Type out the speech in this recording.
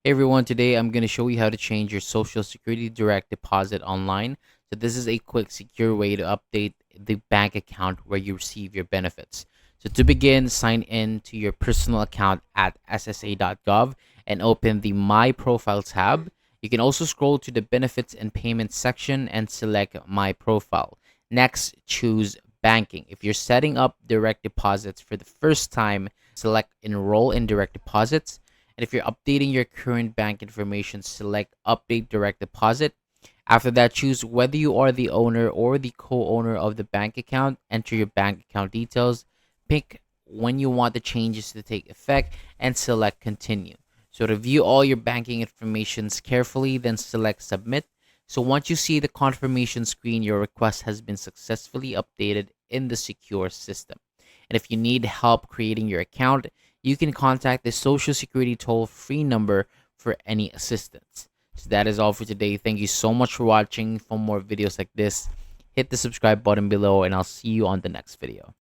Hey everyone, today I'm going to show you how to change your Social Security direct deposit online. So this is a quick, secure way to update the bank account where you receive your benefits. So to begin, sign in to your personal account at ssa.gov and open the My Profile tab. You can also scroll to the Benefits and Payments section and select My Profile. Next, choose Banking. If you're setting up direct deposits for the first time, select Enroll in Direct Deposits, and if you're updating your current bank information, select Update Direct Deposit. After that, choose whether you are the owner or the co-owner of the bank account. Enter your bank account details. Pick when you want the changes to take effect and select Continue. So review all your banking informations carefully, then select Submit. So once you see the confirmation screen, your request has been successfully updated in the secure system. And if you need help creating your account, you can contact the Social Security toll-free number for any assistance. So that is all for today. Thank you so much for watching. For more videos like this, hit the subscribe button below and I'll see you on the next video.